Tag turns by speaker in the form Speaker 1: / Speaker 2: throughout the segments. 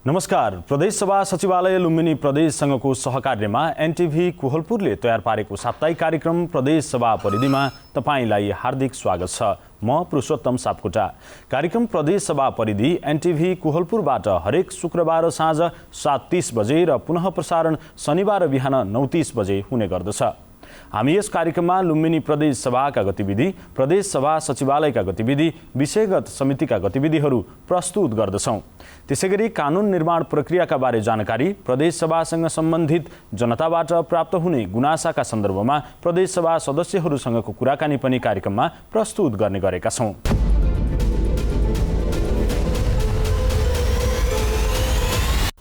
Speaker 1: नमस्कार। प्रदेश सभा सचिवालय लुम्बिनी प्रदेश संघको सहकार्यमा एनटिभी कोहलपुरले तयार पारेको साप्ताहिक कार्यक्रम प्रदेश सभा परिधिमा तपाईलाई हार्दिक स्वागत छ। म पुरुषोत्तम सापकोटा। कार्यक्रम प्रदेश सभा परिधि एनटिभी कोहलपुरबाट हरेक शुक्रबार साँझ 7:30 बजे र पुनः प्रसारण शनिबार बिहान 9:30 बजे हुने गर्दछ। हामी यस कार्यक्रममा लुम्बिनी प्रदेश सभाका गतिविधि, प्रदेश सभा सचिवालयका गतिविधि, विषयगत समितिका गतिविधिहरू प्रस्तुत गर्दछौँ। त्यसैगरी कानुन निर्माण प्रक्रियाका बारे जानकारी, प्रदेश सभासँग सम्बन्धित जनताबाट प्राप्त हुने गुनासाका सन्दर्भमा प्रदेश सभा सदस्यहरूसँगको कुराकानी पनि कार्यक्रममा प्रस्तुत गर्ने गरेका छौँ।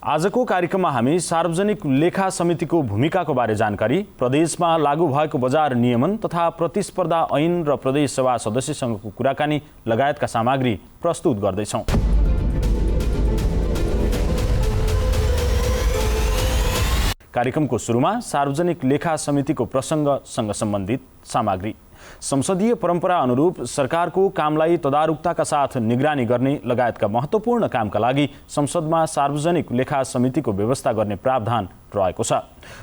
Speaker 1: आजको कार्यक्रममा हामी सार्वजनिक लेखा समितिको भूमिकाको बारे जानकारी, प्रदेशमा लागू भएको बजार नियमन तथा प्रतिस्पर्धा ऐन र प्रदेश सभा सदस्यसँगको कुराकानी लगायतका सामग्री प्रस्तुत गर्दैछौँ। कार्यक्रमको सुरुमा सार्वजनिक लेखा समितिको प्रसङ्गसँग सम्बन्धित सामग्री। संसदीय परम्परा अनुरूप सरकारको कामलाई तदारुकताका साथ निगरानी गर्ने लगायतका महत्त्वपूर्ण कामका लागि संसदमा सार्वजनिक लेखा समितिको व्यवस्था गर्ने प्रावधान रहेको छ।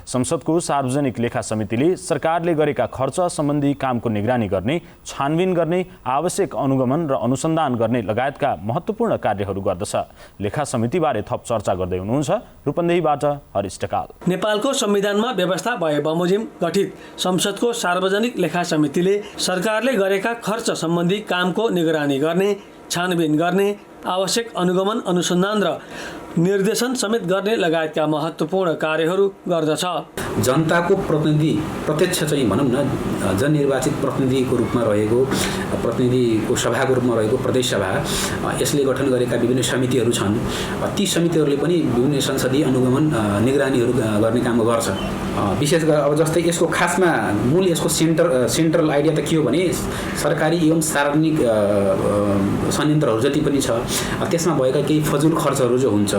Speaker 1: संसदको सार्वजनिक लेखा समितिले सरकारले गरेका खर्च सम्बन्धी कामको निगरानी गर्ने, छानबिन गर्ने, आवश्यक अनुगमन र अनुसन्धान गर्ने लगायतका महत्त्वपूर्ण कार्यहरू गर्दछ। लेखा समितिबारे थप चर्चा गर्दै हुनुहुन्छ रूपन्देहीबाट हरिश ढकाल।
Speaker 2: नेपालको संविधानमा व्यवस्था भए बमोजिम गठित संसदको सार्वजनिक लेखा समितिले सरकारले गरेका खर्च सम्बन्धी कामको निगरानी गर्ने, छानबिन गर्ने, आवश्यक अनुगमन, अनुसन्धान र निर्देशन समेत गर्ने लगायतका महत्त्वपूर्ण कार्यहरू गर्दछ।
Speaker 3: जनताको प्रतिनिधि प्रत्यक्ष चाहिँ भनौँ न जननिर्वाचित प्रतिनिधिको रूपमा रहेको, प्रतिनिधिको सभाको रूपमा रहेको प्रदेश सभा, यसले गठन गरेका विभिन्न समितिहरू छन्। ती समितिहरूले पनि विभिन्न संसदीय अनुगमन निगरानीहरू गर्ने काम गर्छ। विशेष गरेर अब जस्तै यसको खासमा मूल यसको सेन्ट्रल आइडिया त के हो भने सरकारी एवं सार्वजनिक संयन्त्रहरू जति पनि छ त्यसमा भएका केही फजुल खर्चहरू जो हुन्छ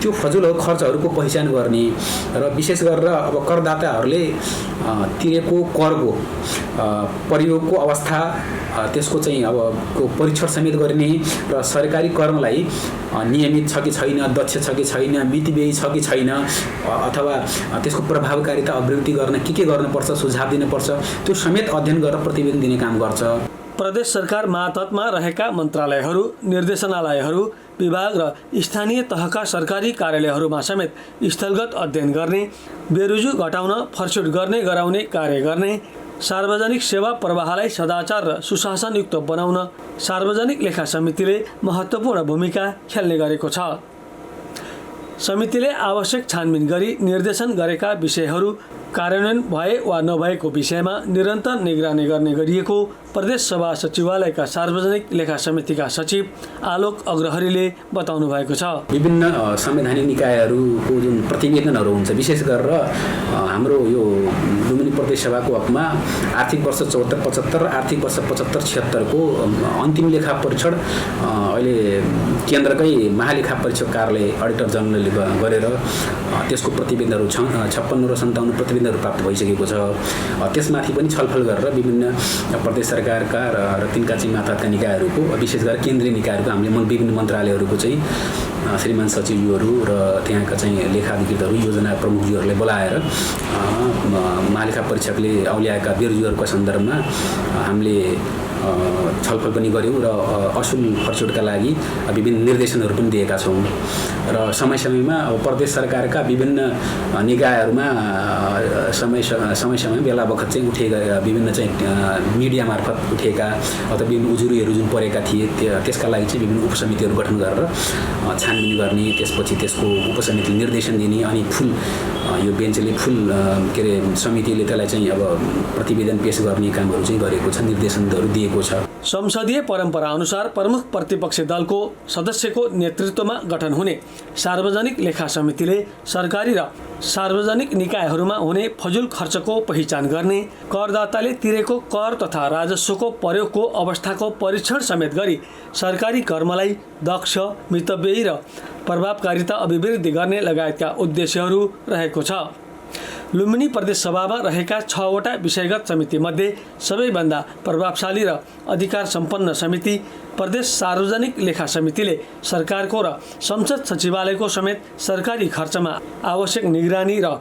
Speaker 3: त्यो फजुल खर्चहरूको पहिचान गर्ने र विशेष गरेर अब करदाताहरूले तिरेको करको प्रयोगको अवस्था, त्यसको चाहिँ अब परीक्षण समेत गर्ने र सरकारी कर्मलाई नियमित छ कि छैन, दक्ष छ कि छैन, मितिव्ययी छ कि छैन, अथवा त्यसको प्रभावकारिता अभिवृद्धि गर्न के गर्नुपर्छ, सुझाव दिनुपर्छ, त्यो समेत अध्ययन गरेर प्रतिवेदन दिने काम गर्छ।
Speaker 2: प्रदेश सरकार मातहतमा रहेका मन्त्रालयहरू, निर्देशनालयहरू, विभाग र स्थानीय तहका सरकारी कार्यालयहरूमा समेत स्थलगत अध्ययन गर्ने, बेरुजु घटाउन, फर्स्युट गर्ने गराउने कार्य गर्ने, सार्वजनिक सेवा प्रवाहलाई सदाचार र सुशासनयुक्त बनाउन सार्वजनिक लेखा समितिले महत्त्वपूर्ण भूमिका खेल्ने गरेको छ। समितिले आवश्यक छानबिन गरी निर्देशन गरेका विषयहरू कार्यान्वयन भए वा नभएको विषयमा निरन्तर निगरानी गर्ने गरिएको प्रदेश सभा सचिवालयका सार्वजनिक लेखा समितिका सचिव आलोक अग्रहरीले बताउनु भएको छ।
Speaker 3: विभिन्न संवैधानिक निकायहरूको जुन प्रतिवेदनहरू हुन्छ, विशेष गरेर हाम्रो यो लुम्बिनी प्रदेश सभाको हकमा आर्थिक वर्ष 74-75, आर्थिक वर्ष 75-76 को अन्तिम लेखा परीक्षण अहिले केन्द्रकै महालेखा परीक्षक कार्यालय अडिटर जनरलले गरेर त्यसको प्रतिवेदनहरू 56 र 57 प्रतिवेदनहरू प्राप्त भइसकेको छ। त्यसमाथि पनि छलफल गरेर विभिन्न प्रदेश सरकारका र तिनका चाहिँ मातहतका निकायहरूको, विशेष गरेर केन्द्रीय निकायहरूको हामीले विभिन्न मन्त्रालयहरूको चाहिँ श्रीमान सचिवज्यूहरू र त्यहाँका चाहिँ लेखाधिकृतहरू, योजना प्रमुखज्यूहरूलाई बोलाएर महालेखा परीक्षकले औल्याएका बेरुजुहरूको सन्दर्भमा हामीले छलफल पनि गऱ्यौँ र असुल फर्चुटका लागि विभिन्न निर्देशनहरू पनि दिएका छौँ। र समय समयमा अब प्रदेश सरकारका विभिन्न निकायहरूमा समय बेला बखत चाहिँ उठेका विभिन्न चाहिँ मिडिया मार्फत उठेका अथवा विभिन्न उजुरीहरू जुन परेका थिए त्यसका लागि चाहिँ विभिन्न उपसमितिहरू गठन गरेर छानबिन गर्ने, त्यसपछि त्यसको उपसमितिले निर्देशन दिने, अनि फुल यो बेन्चले फुल के अरे समितिले त्यसलाई चाहिँ अब प्रतिवेदन पेश गर्ने कामहरू चाहिँ गरेको छ, निर्देशनहरू दिएको छ।
Speaker 2: संसदीय परम्परा अनुसार प्रमुख प्रतिपक्षी दलको सदस्यको नेतृत्वमा गठन हुने सार्वजनिक लेखा समितिले सरकारी र सार्वजनिक निकायहरूमा हुने फजुल खर्चको पहिचान गर्ने, करदाताले तिरेको कर तथा राजस्वको प्रयोगको अवस्थाको परीक्षण समेत गरी सरकारी कर्मलाई दक्ष, मितव्ययी र प्रभावकारिता अभिवृद्धि गर्ने लगायतका उद्देश्यहरू रहेको छ। लुम्बिनी प्रदेश सभामा रहेका 6वटा विषयगत समितिमध्ये सबैभन्दा प्रभावशाली र अधिकार सम्पन्न समिति प्रदेश सार्वजनिक लेखा समितिले सरकारको र संसद सचिवालयको समेत सरकारी खर्चमा आवश्यक निगरानी र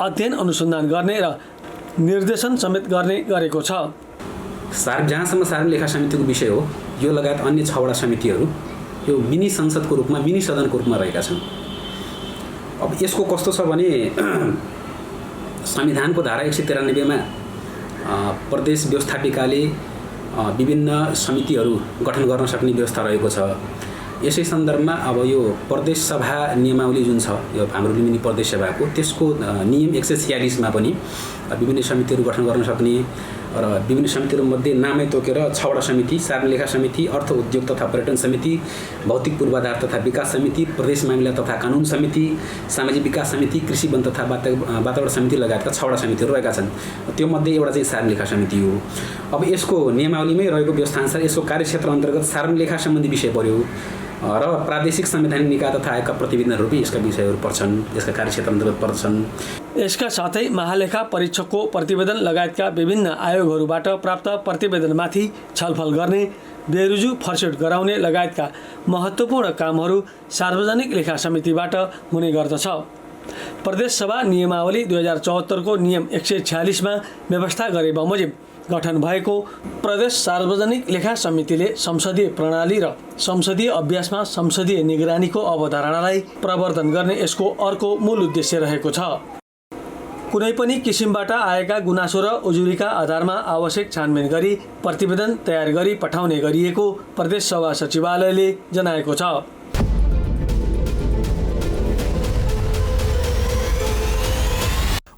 Speaker 2: अध्ययन अनुसन्धान गर्ने र निर्देशन समेत गर्ने गरेको छ।
Speaker 3: जहाँसम्म सार्वजनिक लेखा समितिको विषय हो, यो लगायत अन्य 6वटा समितिहरू यो मिनी संसदको रूपमा, मिनी सदनको रूपमा रहेका छन्। अब यसको कस्तो छ भने संविधानको धारा 193 मा प्रदेश व्यवस्थापिकाले विभिन्न समितिहरू गठन गर्न सक्ने व्यवस्था रहेको छ। यसै सन्दर्भमा अब यो प्रदेश सभा नियमावली जुन छ, यो हाम्रो लुम्बिनी प्रदेश सभाको, त्यसको नियम 146 मा पनि विभिन्न समितिहरू गठन गर्न सक्ने र विभिन्न समितिहरूमध्ये नामै तोकेर 6वटा समिति: सार्वजनिक लेखा समिति, अर्थ उद्योग तथा पर्यटन समिति, भौतिक पूर्वाधार तथा विकास समिति, प्रदेश मामिला तथा कानुन समिति, सामाजिक विकास समिति, कृषि वन तथा वातावरण समिति लगायतका 6वटा समितिहरू रहेका छन्। त्यो मध्ये एउटा चाहिँ सार्वजनिक लेखा समिति हो। अब यसको नियमावलीमै रहेको व्यवस्थाअनुसार यसको कार्यक्षेत्र अन्तर्गत सार्वजनिक लेखा सम्बन्धी विषय पर्यो र प्रादेशिक संवैधानिक निकाय तथा आयोगका प्रतिवेदनहरू पनि यसका विषयहरू पर्छन्, यसका कार्यक्षेत्र अन्तर्गत पर्छन्।
Speaker 2: यसका साथै महालेखा परीक्षकको प्रतिवेदन लगायतका विभिन्न आयोगहरूबाट प्राप्त प्रतिवेदनमाथि छलफल गर्ने, बेरुजु फर्सेट गराउने लगायतका महत्त्वपूर्ण कामहरू सार्वजनिक लेखा समितिबाट हुने गर्दछ। प्रदेश सभा नियमावली 2074 को नियम 146 मा व्यवस्था गरे बमोजिम गठन भएको प्रदेश सार्वजनिक लेखा समितिले संसदीय प्रणाली र संसदीय अभ्यासमा संसदीय निगरानीको अवधारणालाई प्रवर्धन गर्ने यसको अर्को मूल उद्देश्य रहेको छ। कुनै पनि किसिमबाट आएका गुनासो र उजुरीका आधारमा आवश्यक छानबिन गरी प्रतिवेदन तयार गरी पठाउने गरिएको प्रदेश सभा सचिवालयले जनाएको छ।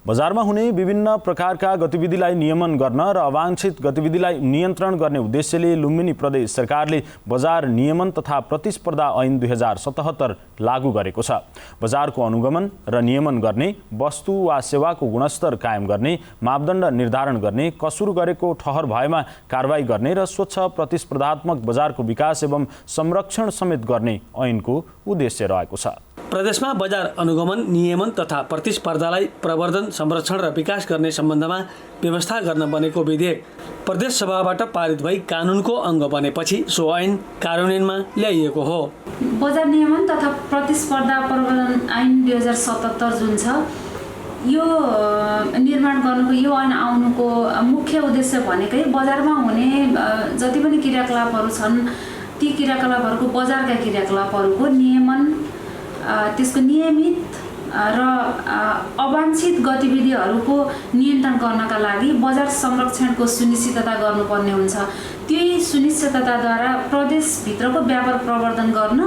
Speaker 1: बजारमा हुने विभिन्न प्रकारका गतिविधिलाई नियमन गर्न र अवांछित गतिविधिलाई नियन्त्रण गर्ने उद्देश्यले लुम्बिनी प्रदेश सरकारले बजार नियमन तथा प्रतिस्पर्धा ऐन 2077 लागू गरेको छ। बजारको अनुगमन र नियमन गर्ने, वस्तु वा सेवाको गुणस्तर कायम गर्ने, मापदण्ड निर्धारण गर्ने, कसुर गरेको ठहर भएमा कारबाही गर्ने र स्वच्छ प्रतिस्पर्धात्मक बजारको विकास एवं संरक्षण समेत गर्ने ऐनको उद्देश्य रहेको छ।
Speaker 2: प्रदेशमा बजार अनुगमन, नियमन तथा प्रतिस्पर्धालाई प्रवर्धन, संरक्षण र विकास गर्ने सम्बन्धमा व्यवस्था गर्न बनेको विधेयक प्रदेश सभाबाट पारित भई कानुनको अङ्ग बनेपछि सो ऐन कार्यान्वयनमा ल्याइएको हो।
Speaker 4: बजार नियमन तथा प्रतिस्पर्धा प्रवर्धन ऐन 2077 जुन छ, यो निर्माण गर्नुको, यो ऐन आउनुको मुख्य उद्देश्य भनेकै बजारमा हुने जति पनि क्रियाकलापहरू छन्, ती क्रियाकलापहरूको, बजारका क्रियाकलापहरूको नियमन, त्यसको नियमित र अवांछित गतिविधिहरूको नियन्त्रण गर्नका लागि बजार संरक्षणको सुनिश्चितता गर्नुपर्ने हुन्छ। त्यही सुनिश्चितताद्वारा प्रदेशभित्रको व्यापार प्रवर्धन गर्न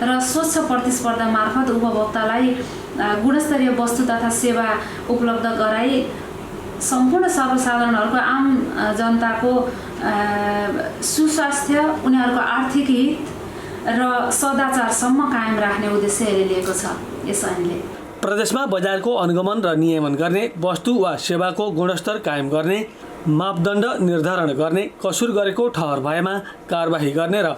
Speaker 4: र स्वच्छ प्रतिस्पर्धा मार्फत उपभोक्तालाई गुणस्तरीय वस्तु तथा सेवा उपलब्ध गराई सम्पूर्ण सर्वसाधारणहरूको, आम जनताको सुस्वास्थ्य, उनीहरूको आर्थिक हित र सदाचारसम्म कायम राख्ने उद्देश्य लिएको छ यस ऐनले।
Speaker 2: प्रदेशमा बजारको अनुगमन र नियमन गर्ने, वस्तु वा सेवाको गुणस्तर कायम गर्ने, मापदण्ड निर्धारण गर्ने, कसुर गरेको ठहर भएमा कारबाही गर्ने र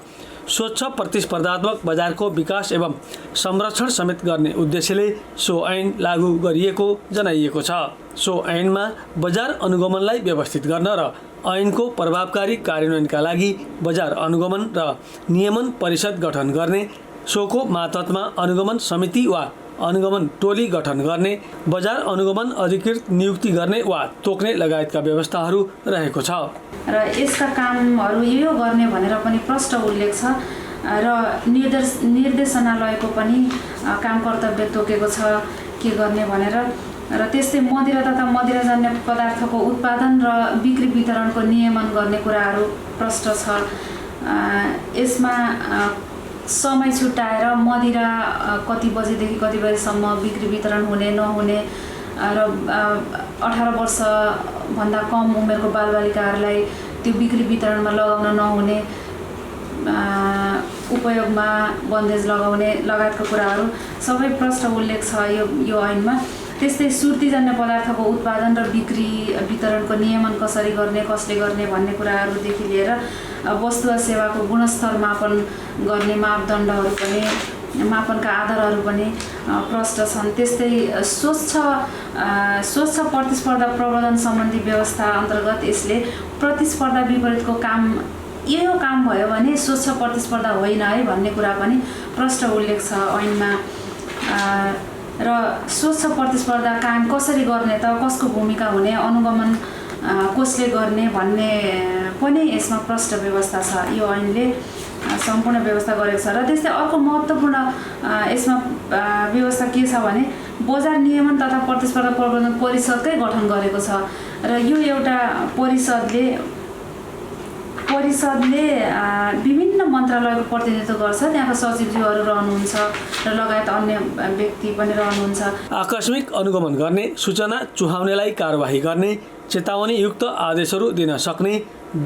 Speaker 2: स्वच्छ प्रतिस्पर्धात्मक बजारको विकास एवं संरक्षण समेत गर्ने उद्देश्यले सो ऐन लागू गरिएको जनाइएको छ। सो ऐनमा बजार अनुगमनलाई व्यवस्थित गर्न र ऐनको प्रभावकारी कार्यान्वयनका लागि बजार अनुगमन र नियमन परिषद गठन गर्ने, सोको मातहतमा अनुगमन समिति वा अनुगमन टोली गठन गर्ने, बजार अनुगमन अधिकृत नियुक्ति गर्ने वा तोक्ने लगायतका व्यवस्थाहरू रहेको छ।
Speaker 4: र यसका कामहरू यो गर्ने भनेर पनि प्रष्ट उल्लेख छ र निर्देशनालयको पनि काम कर्तव्य तोकेको छ के गर्ने भनेर। र त्यस्तै मदिरा तथा मदिराजन्य पदार्थको उत्पादन र बिक्री वितरणको नियमन गर्ने कुराहरू प्रष्ट छ। यसमा समय छुट्याएर मदिरा कति बजेदेखि कति बजेसम्म बिक्री वितरण हुने नहुने र 18 वर्षभन्दा कम उमेरको बालबालिकाहरूलाई त्यो बिक्री वितरणमा लगाउन नहुने, उपयोगमा बन्देज लगाउने लगायतका कुराहरू सबै प्रष्ट उल्लेख छ यो ऐनमा। त्यस्तै सुर्तीजन्य पदार्थको उत्पादन र बिक्री वितरणको नियमन कसरी गर्ने, कसले गर्ने भन्ने कुराहरूदेखि लिएर वस्तु वा सेवाको गुणस्तर मापन गर्ने मापदण्डहरू पनि मापनका आधारहरू पनि प्रष्ट छन्। त्यस्तै स्वच्छ प्रतिस्पर्धा प्रबन्धन सम्बन्धी व्यवस्था अन्तर्गत यसले प्रतिस्पर्धा विपरीतको काम यो काम भयो भने स्वच्छ प्रतिस्पर्धा होइन है भन्ने कुरा पनि प्रष्ट उल्लेख छ ऐनमा। र स्वच्छ प्रतिस्पर्धा कायम कसरी गर्ने त, कसको भूमिका हुने, अनुगमन कसले गर्ने भन्ने पनि यसमा प्रष्ट व्यवस्था छ। यो ऐनले सम्पूर्ण व्यवस्था गरेको छ। र त्यस्तै अर्को महत्त्वपूर्ण यसमा व्यवस्था के छ भने बजार नियमन तथा प्रतिस्पर्धा प्रबन्धन परिषदकै गठन गरेको छ। र यो एउटा परिषदले विभिन्न मन्त्रालयको प्रतिनिधित्व गर्छ। त्यहाँका सचिवज्यूहरू रहनुहुन्छ र लगायत अन्य व्यक्ति पनि रहनुहुन्छ।
Speaker 2: आकस्मिक अनुगमन गर्ने, सूचना चुहाउनेलाई कारबाही गर्ने, चेतावनीयुक्त आदेशहरू दिन सक्ने,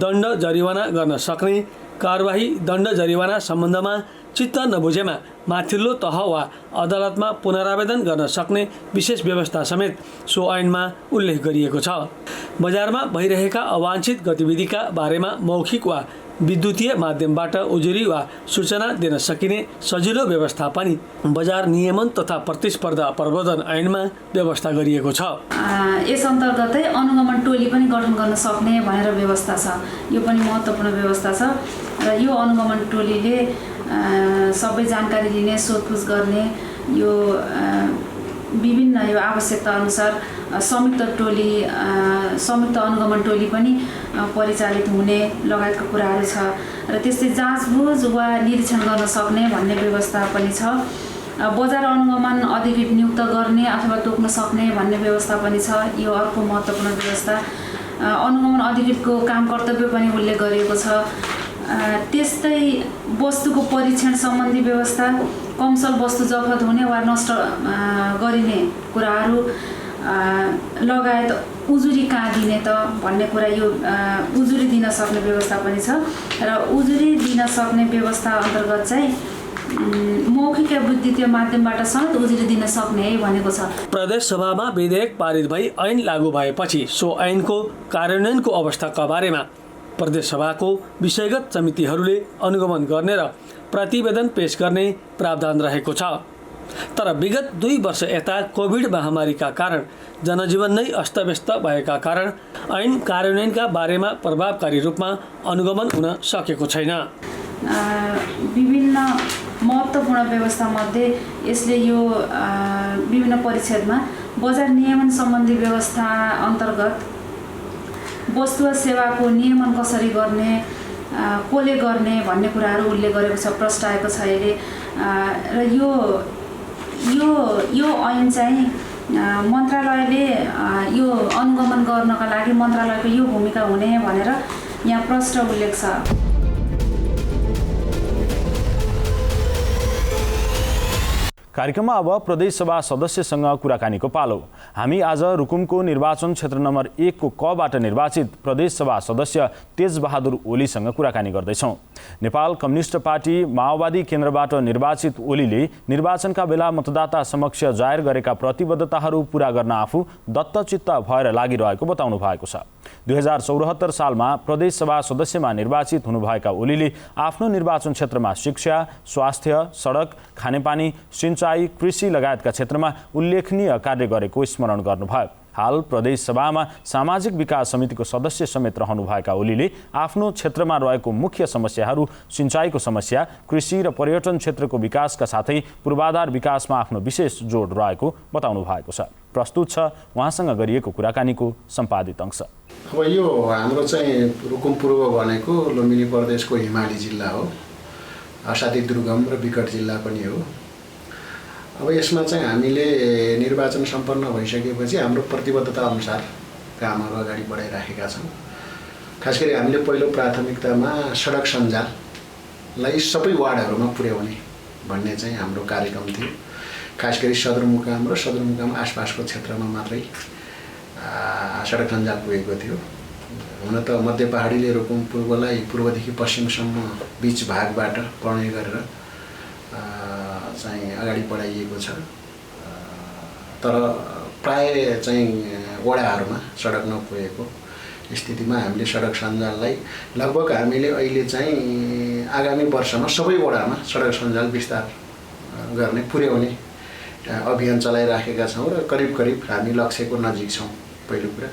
Speaker 2: दण्ड जरिवाना गर्न सक्ने, कारबाही दण्ड जरिवाना सम्बन्धमा चित्त नबुझेमा माथिल्लो तह वा अदालतमा पुनरावेदन गर्न सक्ने विशेष व्यवस्था समेत सो ऐनमा उल्लेख गरिएको छ। बजारमा भइरहेका अवांछित गतिविधिका बारेमा मौखिक वा विद्युतीय माध्यमबाट उजुरी वा सूचना दिन सकिने सजिलो व्यवस्था पनि बजार नियमन तथा प्रतिस्पर्धा प्रबन्धन ऐनमा व्यवस्था गरिएको छ।
Speaker 4: यस अन्तर्गतै अनुगमन टोली पनि गठन गर्न सक्ने भनेर व्यवस्था छ। यो पनि महत्त्वपूर्ण व्यवस्था छ। र यो अनुगमन टोलीले सबै जानकारी लिने, सोधपुछ गर्ने, यो विभिन्न यो आवश्यकता अनुसार संयुक्त अनुगमन टोली पनि परिचालित हुने लगायतको कुराहरू छ। र त्यस्तै जाँचबुझ वा निरीक्षण गर्न सक्ने भन्ने व्यवस्था पनि छ। बजार अनुगमन अधिकृत नियुक्त गर्ने अथवा तोक्न सक्ने भन्ने व्यवस्था पनि छ। यो अर्को महत्त्वपूर्ण व्यवस्था। अनुगमन अधिकृतको काम कर्तव्य पनि उल्लेख गरिएको छ। त्यस्तै वस्तुको परीक्षण सम्बन्धी व्यवस्था, कमसल वस्तु जफत हुने वा नष्ट गरिने कुराहरू लगायत उजुरी कहाँ दिने त भन्ने कुरा, यो उजुरी दिन सक्ने व्यवस्था पनि छ। र उजुरी दिन सक्ने व्यवस्था अन्तर्गत चाहिँ मौखिक या विद्युतीय माध्यमबाट समेत उजुरी दिन सक्ने भनेको छ।
Speaker 2: प्रदेश सभामा विधेयक पारित भई ऐन लागू भएपछि सो ऐनको कार्यान्वयनको अवस्थाका बारेमा प्रदेश सभाको विषयगत समितिहरूले अनुगमन गर्ने र प्रतिवेदन पेश गर्ने प्रावधान रहेको छ। तर विगत 2 वर्ष यता कोभिड महामारीका कारण जनजीवन नै अस्तव्यस्त भएका कारण ऐन कार्यान्वयनका बारेमा प्रभावकारी रूपमा अनुगमन हुन सकेको छैन।
Speaker 4: विभिन्न महत्त्वपूर्ण व्यवस्थामध्ये यसले यो विभिन्न परिच्छेदमा बजार नियमन सम्बन्धी व्यवस्था अन्तर्गत वस्तु वा सेवाको नियमन कसरी गर्ने, कसले गर्ने भन्ने कुराहरू उल्लेख गरेको छ, प्रष्ट आएको छ अहिले। र यो ऐन चाहिँ मन्त्रालयले यो अनुगमन गर्नका लागि मन्त्रालयको यो भूमिका हुने भनेर यहाँ प्रष्ट उल्लेख छ।
Speaker 1: कार्यक्रममा अब प्रदेश सभा सदस्यसँग कुराकानीको पालो। हामी आज रुकुमको निर्वाचन क्षेत्र नम्बर 1 को कबाट निर्वाचित प्रदेश सभा सदस्य तेजबहादुर ओलीसँग कुराकानी गर्दैछौँ। नेपाल कम्युनिस्ट पार्टी माओवादी केन्द्रबाट निर्वाचित ओलीले निर्वाचनका बेला मतदाता समक्ष जाहेर गरेका प्रतिबद्धताहरू पूरा गर्न आफू दत्तचित्त भएर लागिरहेको बताउनु भएको छ। 2074 सालमा प्रदेश सभा सदस्यमा निर्वाचित हुनुभएका ओलीले आफ्नो निर्वाचन क्षेत्रमा शिक्षा, स्वास्थ्य, सडक, खानेपानी, सिंचाई, कृषि लगायतका क्षेत्रमा उल्लेखनीय कार्य गरेको स्मरण गर्नुभयो। हाल प्रदेश सभामा सामाजिक विकास समितिको सदस्य समेत रहनुभएका ओलीले आफ्नो क्षेत्रमा रहेको मुख्य समस्याहरू सिंचाईको समस्या, कृषि र पर्यटन क्षेत्रको विकासका साथै पूर्वाधार विकासमा आफ्नो विशेष जोड रहेको बताउनु भएको छ। प्रस्तुत छ उहाँसँग गरिएको कुराकानीको सम्पादित अंश।
Speaker 5: अब यो हाम्रो चाहिँ रुकुम पूर्व भनेको लुम्बिनी प्रदेशको हिमाली जिल्ला हो, साथै दुर्गम र विकट जिल्ला पनि हो। अब यसमा चाहिँ हामीले निर्वाचन सम्पन्न भइसकेपछि हाम्रो प्रतिबद्धता अनुसार कामहरू अगाडि बढाइराखेका छौँ। खास गरी हामीले पहिलो प्राथमिकतामा सडक सञ्जाललाई सबै वार्डहरूमा पुर्याउने भन्ने चाहिँ हाम्रो कार्यक्रम थियो। खास गरी सदरमुकाम र सदरमुकाम आसपासको क्षेत्रमा मात्रै सडक सञ्जाल पुगेको थियो। हुन त मध्य पहाडीले रुकुम पूर्वलाई पूर्वदेखि पश्चिमसम्म बीच भागबाट पर्ने गरेर चाहिँ अगाडि बढाइएको छ। तर प्राय चाहिँ वडाहरूमा सडक नपुगेको स्थितिमा हामीले सडक सञ्जाललाई लगभग हामीले अहिले चाहिँ आगामी वर्षमा सबै वडामा सडक सञ्जाल विस्तार गर्ने पुर्याउने अभियान चलाइराखेका छौँ र करिब करिब हामी लक्ष्यको नजिक छौँ पहिलो कुरा।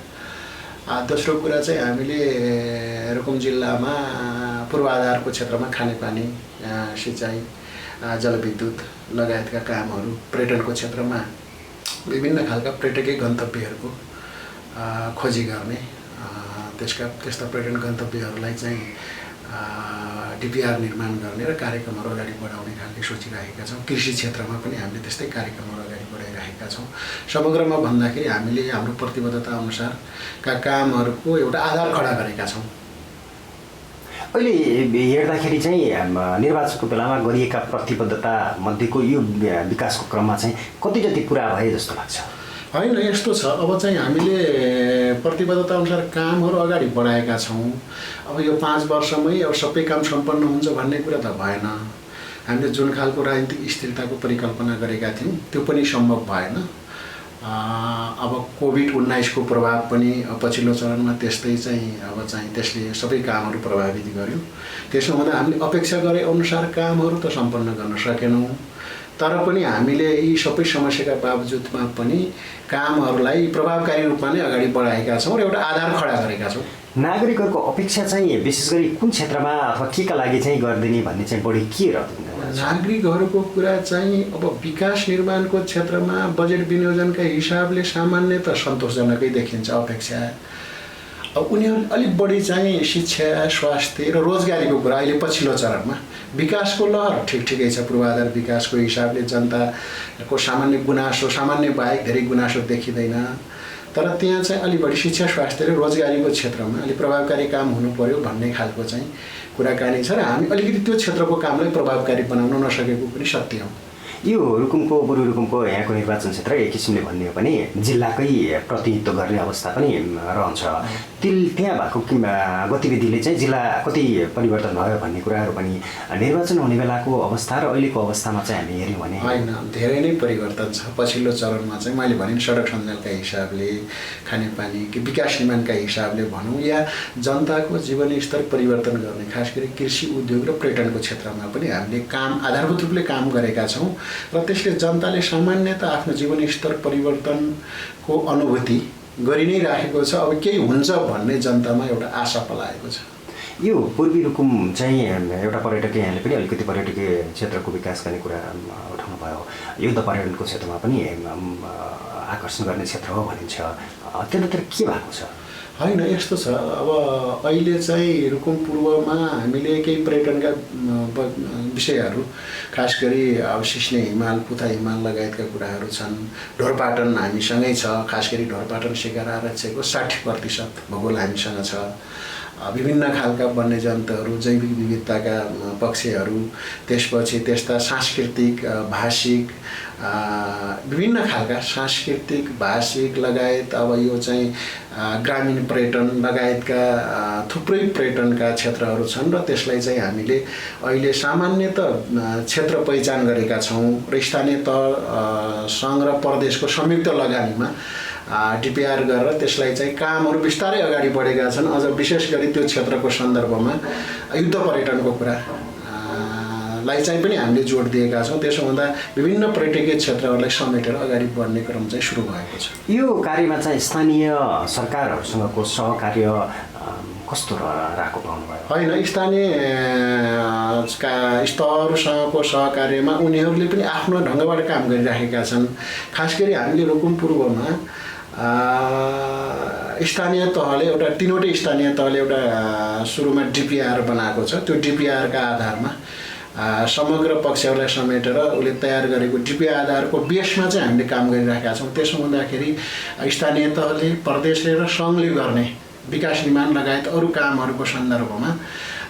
Speaker 5: दोस्रो कुरा चाहिँ हामीले रुकुम जिल्लामा पूर्वाधारको क्षेत्रमा खानेपानी, सिँचाइ, जलविद्युत लगायतका कामहरू, पर्यटनको क्षेत्रमा विभिन्न खालका पर्यटकीय गन्तव्यहरूको खोजी गर्ने, त्यस्ता पर्यटन गन्तव्यहरूलाई चाहिँ डिपिआर निर्माण गर्ने र कार्यक्रमहरू अगाडि बढाउने खालको सोचिरहेका छौँ। कृषि क्षेत्रमा पनि हामीले त्यस्तै कार्यक्रमहरू अगाडि बढाइरहेका छौँ। समग्रमा भन्दाखेरि हामीले हाम्रो प्रतिबद्धता अनुसारका कामहरूको एउटा आधार खडा गरेका छौँ।
Speaker 6: अहिले हेर्दाखेरि चाहिँ निर्वाचनको बेलामा गरिएका प्रतिबद्धता मध्येको यो विकासको क्रममा चाहिँ कति जति पुरा भए जस्तो लाग्छ?
Speaker 5: होइन, यस्तो छ, अब चाहिँ हामीले प्रतिबद्धता अनुसार कामहरू अगाडि बढाएका छौँ। अब यो 5 वर्षमै अब सबै काम सम्पन्न हुन्छ भन्ने कुरा त भएन। हामीले जुन खालको राजनीतिक स्थिरताको परिकल्पना गरेका थियौँ त्यो पनि सम्भव भएन। अब कोभिड-19 को प्रभाव पनि पछिल्लो चरणमा त्यस्तै चाहिँ अब चाहिँ त्यसले सबै कामहरू प्रभावित गर्यो। त्यसो हुँदा हामीले अपेक्षा गरे अनुसार कामहरू त सम्पन्न गर्न सकेनौँ। तर पनि हामीले यी सबै समस्याका बावजुदमा पनि कामहरूलाई प्रभावकारी रूपमा नै अगाडि बढाएका छौँ र एउटा आधार खडा गरेका छौँ।
Speaker 6: नागरिकहरूको अपेक्षा चाहिँ विशेष गरी कुन क्षेत्रमा अथवा केका लागि चाहिँ गरिदिने भन्ने चाहिँ बढी के रहन्छ?
Speaker 5: नागरिकहरूको कुरा चाहिँ अब विकास निर्माणको क्षेत्रमा बजेट विनियोजनका हिसाबले सामान्यतः सन्तोषजनकै देखिन्छ अपेक्षा। अब उनीहरू अलिक बढी चाहिँ शिक्षा, स्वास्थ्य र रोजगारीको कुरा अहिले पछिल्लो चरणमा विकासको लहर ठिकै छ। पूर्वाधार विकासको हिसाबले जनताको सामान्य गुनासो, सामान्य बाहेक धेरै गुनासो देखिँदैन। तर त्यहाँ चाहिँ अलि बढी शिक्षा, स्वास्थ्य र रोजगारीको क्षेत्रमा अलि प्रभावकारी काम हुनु पर्यो भन्ने खालको चाहिँ कुराकानी छ र हामी अलिकति त्यो क्षेत्रको कामलाई प्रभावकारी बनाउन नसकेको पनि सत्य हो।
Speaker 6: यो रुकुमको पूर्वी रुकुमको यहाँको निर्वाचन क्षेत्र एक किसिमले भन्ने हो भने जिल्लाकै प्रतिनिधित्व गर्ने अवस्था पनि रहन्छ। त्यहाँ भएको गतिविधिले चाहिँ जिल्ला कति परिवर्तन भयो भन्ने कुराहरू पनि निर्वाचन हुने बेलाको अवस्था र अहिलेको अवस्थामा चाहिँ हामी हेऱ्यौँ भने
Speaker 5: होइन, धेरै नै परिवर्तन छ। पछिल्लो चरणमा चाहिँ मैले भने सडक सञ्जालका हिसाबले, खानेपानी, विकास निर्माणका हिसाबले भनौँ या जनताको जीवनस्तर परिवर्तन गर्ने खास गरी कृषि, उद्योग र पर्यटनको क्षेत्रमा पनि हामीले काम आधारभूत रूपले काम गरेका छौँ र त्यसले जनताले सामान्यतः आफ्नो जीवनस्तर परिवर्तनको अनुभूति गरि नै राखेको छ। अब केही हुन्छ भन्ने जनतामा एउटा आशा पलाएको छ।
Speaker 6: यो पूर्वी रुकुम चाहिँ एउटा पर्यटकीय, यहाँले पनि अलिकति पर्यटकीय क्षेत्रको विकास गर्ने कुरा उठाउनु भयो। युद्ध पर्यटनको क्षेत्रमा पनि आकर्षण गर्ने क्षेत्र हो भनिन्छ। त्यतातिर के भएको छ?
Speaker 5: होइन, यस्तो छ, अब अहिले चाहिँ रुकुम पूर्वमा हामीले केही पर्यटनका विषयहरू खास गरी अब सिस्ने हिमाल, पुथा हिमाल लगायतका कुराहरू छन्। ढोरपाटन हामीसँगै छ। खास गरी ढोरपाटन शिकार आरक्षको 60% भूगोल हामीसँग छ। विभिन्न खालका वन्यजन्तुहरू, जैविक विविधताका पक्षहरू, त्यसपछि त्यस्ता सांस्कृतिक, भाषिक, विभिन्न खालका सांस्कृतिक, भाषिक लगायत अब यो चाहिँ ग्रामीण पर्यटन लगायतका थुप्रै पर्यटनका क्षेत्रहरू छन् र त्यसलाई चाहिँ हामीले अहिले सामान्यतः क्षेत्र पहिचान गरेका छौँ र स्थानीय तह सङ्घ र प्रदेशको संयुक्त लगानीमा डिपिआर गरेर त्यसलाई चाहिँ कामहरू बिस्तारै अगाडि बढेका छन्। अझ विशेष गरी त्यो क्षेत्रको सन्दर्भमा युद्ध पर्यटनको कुरा लाई चाहिँ पनि हामीले जोड दिएका छौँ। त्यसो हुँदा विभिन्न पर्यटकीय क्षेत्रहरूलाई समेटेर अगाडि बढ्ने क्रम चाहिँ सुरु भएको छ।
Speaker 6: यो कार्यमा चाहिँ स्थानीय सरकारहरूसँगको सहकार्य कस्तो रहेको पाउनुभयो?
Speaker 5: होइन, स्थानीय स्तरसँगको सहकार्यमा उनीहरूले पनि आफ्नो ढङ्गबाट काम गरिराखेका छन्। खास गरी हामीले रुकुम पूर्वमा स्थानीय तहले एउटा तीनवटै स्थानीय तहले एउटा सुरुमा डिपिआर बनाएको छ। त्यो डिपिआरका आधारमा समग्र पक्षहरूलाई समेटेर उसले तयार गरेको डिपिआर आधारको बेसमा चाहिँ हामीले काम गरिराखेका छौँ। त्यसो हुँदाखेरि स्थानीय तहले, प्रदेशले र सङ्घले गर्ने विकास निर्माण लगायत अरू कामहरूको सन्दर्भमा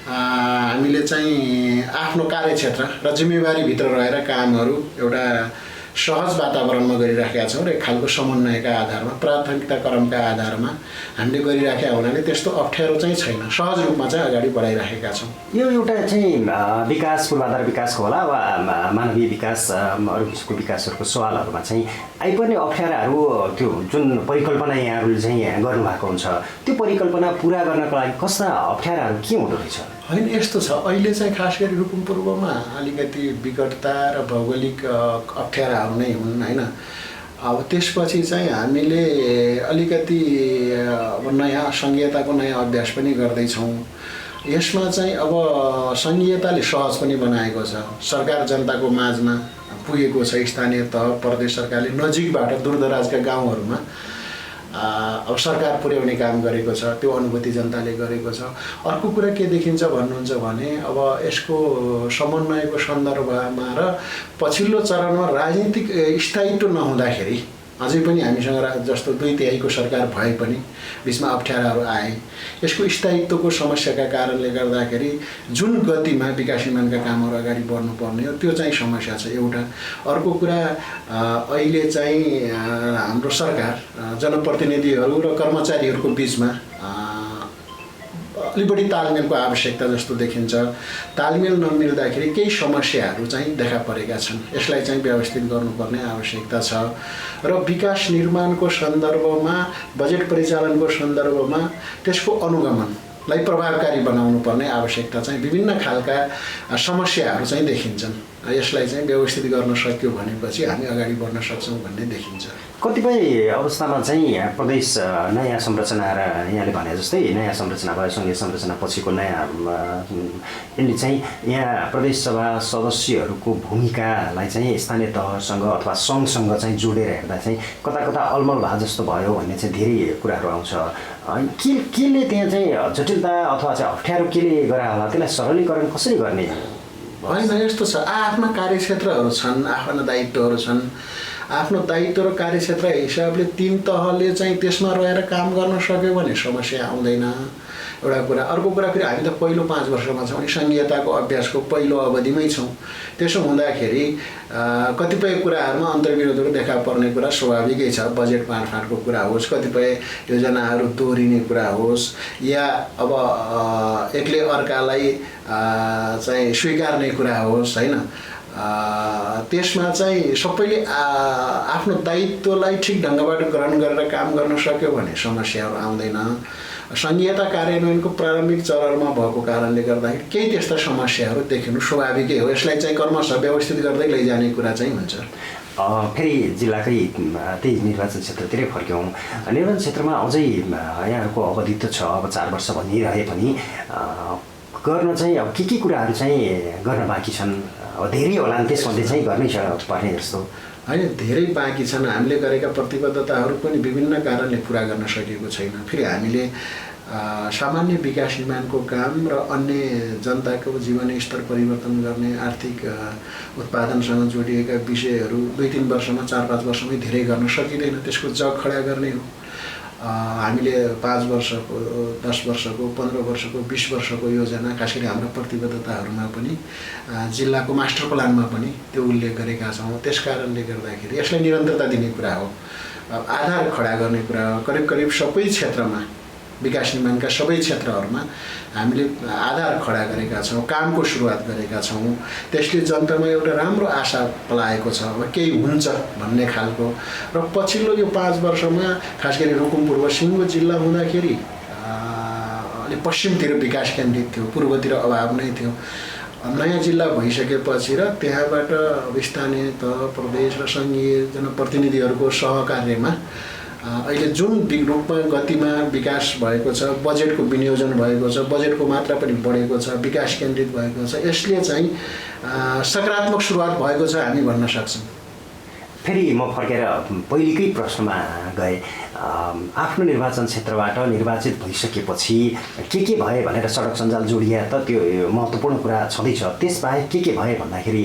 Speaker 5: हामीले चाहिँ आफ्नो कार्यक्षेत्र र जिम्मेवारीभित्र रहेर कामहरू एउटा सहज वातावरणमा गरिराखेका छौँ र एक खालको समन्वयका आधारमा, प्राथमिकता क्रमका आधारमा हामीले गरिराखेका हुनाले त्यस्तो अप्ठ्यारो चाहिँ छैन। सहज रूपमा चाहिँ अगाडि बढाइराखेका छौँ।
Speaker 6: यो एउटा चाहिँ विकास, पूर्वाधार विकासको होला वा मानवीय विकास, अरू किसिमको विकासहरूको सवालहरूमा चाहिँ आइपर्ने अप्ठ्याराहरू, त्यो जुन परिकल्पना यहाँहरूले चाहिँ गर्नुभएको हुन्छ, त्यो परिकल्पना पुरा गर्नको लागि कस्ता अप्ठ्याराहरू के हुँदो रहेछ?
Speaker 5: होइन यस्तो छ, अहिले चाहिँ खास गरी रुकुम पूर्वमा अलिकति विकटता र भौगोलिक अप्ठ्याराहरू नै हुन् होइन। अब त्यसपछि चाहिँ हामीले अलिकति अब नयाँ सङ्घीयताको नयाँ अभ्यास पनि गर्दैछौँ। यसमा चाहिँ अब सङ्घीयताले सहज पनि बनाएको छ, सरकार जनताको माझमा पुगेको छ, स्थानीय तह प्रदेश सरकारले नजिकबाट दूरदराजका गाउँहरूमा अब सरकार पुर्याउने काम गरेको छ, त्यो अनुभूति जनताले गरेको छ। अर्को कुरा के देखिन्छ भन्नुहुन्छ भने अब यसको समन्वयको सन्दर्भमा र पछिल्लो चरणमा राजनीतिक स्थायित्व नहुँदाखेरि अझै पनि हामीसँग जस्तो 2/3 सरकार भए पनि बिचमा अप्ठ्याराहरू आए। यसको स्थायित्वको समस्याका कारणले गर्दाखेरि जुन गतिमा विकास निर्माणका कामहरू अगाडि बढ्नुपर्ने हो त्यो चाहिँ समस्या छ एउटा। अर्को कुरा अहिले चाहिँ हाम्रो सरकार जनप्रतिनिधिहरू र कर्मचारीहरूको बिचमा अलि बढी तालमेलको आवश्यकता जस्तो देखिन्छ। तालमेल नमिल्दाखेरि केही समस्याहरू चाहिँ देखा परेका छन्, यसलाई चाहिँ व्यवस्थित गर्नुपर्ने आवश्यकता छ। र विकास निर्माणको सन्दर्भमा बजेट परिचालनको सन्दर्भमा त्यसको अनुगमनलाई प्रभावकारी बनाउनु पर्ने आवश्यकता चाहिँ विभिन्न खालका समस्याहरू चाहिँ देखिन्छन्। यसलाई चाहिँ व्यवस्थित गर्न सक्यो भनेपछि हामी अगाडि बढ्न सक्छौँ भन्ने देखिन्छ।
Speaker 6: कतिपय अवस्थामा चाहिँ प्रदेश नयाँ संरचना र यहाँले भने जस्तै नयाँ संरचना भयो, सङ्घीय संरचना पछिको नयाँ यसले चाहिँ यहाँ प्रदेश सभा सदस्यहरूको भूमिकालाई चाहिँ स्थानीय तहसँग अथवा सङ्घसँग चाहिँ जोडेर हेर्दा चाहिँ कता कता अलमल भए जस्तो भयो भन्ने चाहिँ धेरै कुराहरू आउँछ। केले त्यहाँ चाहिँ जटिलता अथवा चाहिँ अप्ठ्यारो केले गरा होला, त्यसलाई सरलीकरण कसरी गर्ने?
Speaker 5: होइन यस्तो छ, आफ्ना कार्यक्षेत्रहरू छन्, आफ्ना दायित्वहरू छन्। आफ्नो दायित्व र कार्यक्षेत्र हिसाबले 3 तहले चाहिँ त्यसमा रहेर काम गर्न सक्यो भने समस्या आउँदैन एउटा कुरा। अर्को कुरा फेरि हामी त पहिलो 5 वर्षमा छौँ अनि सङ्घीयताको अभ्यासको पहिलो अवधिमै छौँ। त्यसो हुँदाखेरि कतिपय कुराहरूमा अन्तर्विरोधहरू देखा पर्ने कुरा स्वाभाविकै छ। बजेट बाँडफाँडको कुरा होस्, कतिपय योजनाहरू दोहोरिने कुरा होस्, या अब एकले अर्कालाई चाहिँ स्वीकार्ने कुरा होस् होइन। त्यसमा चाहिँ सबैले आफ्नो दायित्वलाई ठिक ढङ्गबाट ग्रहण गरेर काम गर्न सक्यो भने समस्याहरू आउँदैन। सङ्घीयता कार्यान्वयनको प्रारम्भिक चरणमा भएको कारणले गर्दाखेरि केही त्यस्ता समस्याहरू देखिनु स्वाभाविकै हो। यसलाई चाहिँ क्रमशः व्यवस्थित गर्दै लैजाने कुरा चाहिँ हुन्छ।
Speaker 6: फेरि जिल्लाकै त्यही निर्वाचन क्षेत्रतिरै फर्क्यौँ। निर्वाचन क्षेत्रमा अझै यहाँहरूको अवधि त छ, अब 4 वर्ष भनिरहे पनि गर्न चाहिँ अब के कुराहरू चाहिँ गर्न बाँकी छन्? अब धेरै होला नि, त्यसमध्ये चाहिँ गर्नै पर्ने जस्तो
Speaker 5: होइन, धेरै बाँकी छन्। हामीले गरेका प्रतिबद्धताहरू पनि विभिन्न कारणले पुरा गर्न सकेको छैन। फेरि हामीले सामान्य विकास निर्माणको काम र अन्य जनताको जीवन स्तर परिवर्तन गर्ने आर्थिक उत्पादनसँग जोडिएका विषयहरू 2-3 वर्षमा 4-5 वर्षमै धेरै गर्न सकिँदैन। त्यसको जग खडा गर्ने हो। हामीले 5 वर्षको, 10 वर्षको, 15 वर्षको, 20 वर्षको योजना खास गरी हाम्रो प्रतिबद्धताहरूमा पनि जिल्लाको मास्टर प्लानमा पनि त्यो उल्लेख गरेका छौँ। त्यस कारणले गर्दाखेरि यसलाई निरन्तरता दिने कुरा हो, आधार खडा गर्ने कुरा हो। करिब सबै क्षेत्रमा, विकास निर्माणका सबै क्षेत्रहरूमा हामीले आधार खडा गरेका छौँ, कामको सुरुवात गरेका छौँ। त्यसले जनतामा एउटा राम्रो आशा पलाएको छ, अब केही हुन्छ भन्ने खालको। र पछिल्लो यो 5 वर्षमा खास गरी रुकुम पूर्व सिङ्गो जिल्ला हुँदाखेरि अलि पश्चिमतिर विकास केन्द्रित थियो, पूर्वतिर अभाव नै थियो। नयाँ जिल्ला भइसकेपछि र त्यहाँबाट स्थानीय तह, प्रदेश र सङ्घीय जनप्रतिनिधिहरूको सहकार्यमा अहिले जुन रूपमा गतिमा विकास भएको छ, बजेटको विनियोजन भएको छ, बजेटको मात्रा पनि बढेको छ, विकास केन्द्रित भएको छ, यसले चाहिँ सकारात्मक सुरुवात भएको छ हामी भन्न सक्छौँ।
Speaker 6: फेरि म फर्केर पहिलेकै प्रश्नमा गएँ। आफ्नो निर्वाचन क्षेत्रबाट निर्वाचित भइसकेपछि के भए भनेर सडक सञ्जाल जोडिया त त्यो महत्त्वपूर्ण कुरा छँदैछ। त्यसबाहेक के भए भन्दाखेरि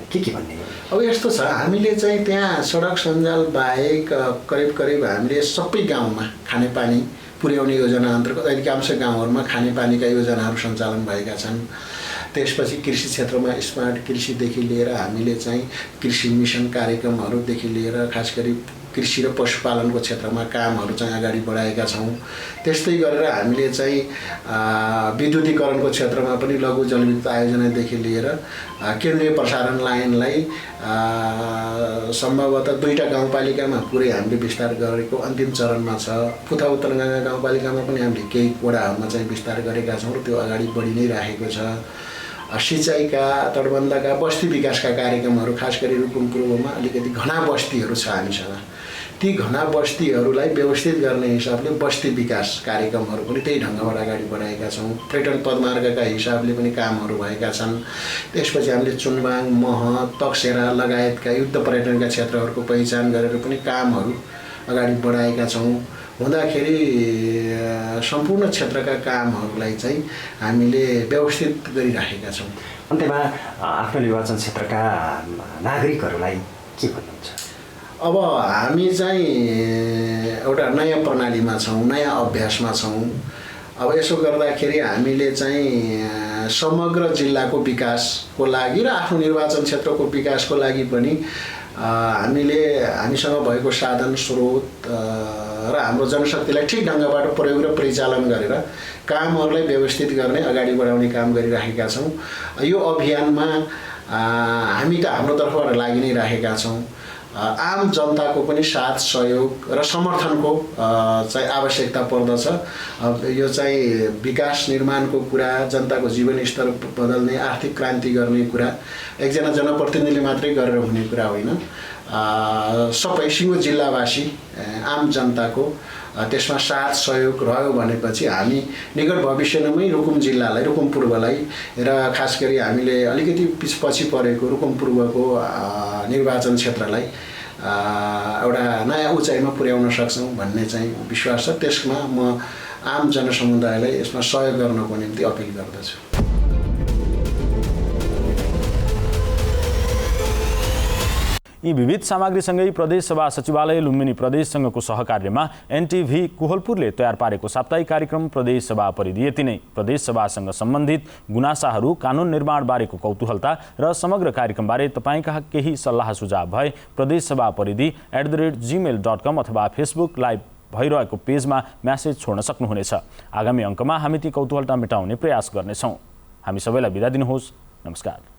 Speaker 6: के भन्ने?
Speaker 5: अब यस्तो छ, हामीले चाहिँ त्यहाँ सडक सञ्जाल बाहेक करिब हामीले सबै गाउँमा खानेपानी पुर्याउने योजना अन्तर्गत अधिकांश गाउँहरूमा खानेपानीका योजनाहरू सञ्चालन भएका छन्। त्यसपछि कृषि क्षेत्रमा स्मार्ट कृषिदेखि लिएर हामीले चाहिँ कृषि मिसन कार्यक्रमहरूदेखि लिएर खास गरी कृषि र पशुपालनको क्षेत्रमा कामहरू चाहिँ अगाडि बढाएका छौँ। त्यस्तै गरेर हामीले चाहिँ विद्युतीकरणको क्षेत्रमा पनि लघु जलविद्युत आयोजनादेखि लिएर केन्द्रीय प्रसारण लाइनलाई सम्भवतः 2टा गाउँपालिकामा पुरै हामीले विस्तार गरेको अन्तिम चरणमा छ। पुथा उत्तरगङ्गा गाउँपालिकामा पनि हामीले केही वडाहरूमा चाहिँ विस्तार गरेका छौँ र त्यो अगाडि बढी नै राखेको छ। सिँचाइका, तटबन्धका, बस्ती विकासका कार्यक्रमहरू खास गरी रुकुम पूर्वमा अलिकति घना बस्तीहरू छ हामीसँग। ती घना बस्तीहरूलाई व्यवस्थित गर्ने हिसाबले बस्ती विकास कार्यक्रमहरू पनि त्यही ढङ्गबाट अगाडि बढाएका छौँ। पर्यटन पदमार्गका हिसाबले पनि कामहरू भएका छन्। त्यसपछि हामीले चुनबाङ, मह, तकसेरा लगायतका युद्ध पर्यटनका क्षेत्रहरूको पहिचान गरेर पनि कामहरू अगाडि बढाएका छौँ। हुँदाखेरि सम्पूर्ण क्षेत्रका कामहरूलाई चाहिँ हामीले व्यवस्थित गरिराखेका छौँ।
Speaker 6: अन्त्यमा आफ्नो निर्वाचन क्षेत्रका नागरिकहरूलाई के भन्नुहुन्छ?
Speaker 5: अब हामी चाहिँ एउटा नयाँ प्रणालीमा छौँ, नयाँ अभ्यासमा छौँ। अब यसो गर्दाखेरि हामीले चाहिँ समग्र जिल्लाको विकासको लागि र आफ्नो निर्वाचन क्षेत्रको विकासको लागि पनि हामीसँग भएको साधन स्रोत र हाम्रो जनशक्तिलाई ठिक ढङ्गबाट प्रयोग र परिचालन गरेर कामहरूलाई व्यवस्थित गर्ने, अगाडि बढाउने काम गरिराखेका छौँ। यो अभियानमा हामी त हाम्रो तर्फबाट लागि नै राखेका छौँ। आम जनताको पनि साथ, सहयोग र समर्थनको चाहिँ आवश्यकता पर्दछ। यो चाहिँ विकास निर्माणको कुरा, जनताको जीवनस्तर बदल्ने, आर्थिक क्रान्ति गर्ने कुरा एकजना जनप्रतिनिधिले मात्रै गरेर हुने कुरा होइन। सबै सिङ्गो जिल्लावासी, आम जनताको त्यसमा साथ सहयोग रह्यो भनेपछि हामी निकट भविष्यमै रुकुम जिल्लालाई, रुकुम पूर्वलाई र खास गरी हामीले अलिकति पछि परेको रुकुम पूर्वको निर्वाचन क्षेत्रलाई एउटा नयाँ उचाइमा पुर्याउन सक्छौँ भन्ने चाहिँ विश्वास छ। त्यसमा म आम जनसमुदायलाई यसमा सहयोग गर्नको निम्ति अपिल गर्दछु।
Speaker 1: यी विविध सामग्रीसँगै प्रदेशसभा सचिवालय लुम्बिनी प्रदेश संघको सहकार्यमा एनटिभी कोहलपुरले तयार पारेको साप्ताहिक कार्यक्रम प्रदेशसभा परिधि यति नै। प्रदेशसभासँग सम्बन्धित गुनासाहरू, कानुन निर्माण बारेको कौतूहलता र समग्र कार्यक्रमबारे तपाईँका केही सल्लाह सुझाव भए प्रदेशसभा परिधि @gmail.com अथवा फेसबुक लाइभ भइरहेको पेजमा म्यासेज छोड्न सक्नुहुनेछ। आगामी अङ्कमा हामी ती कौतूहलता मेटाउने प्रयास गर्नेछौँ। हामी सबैलाई बिदा दिनुहोस्। नमस्कार।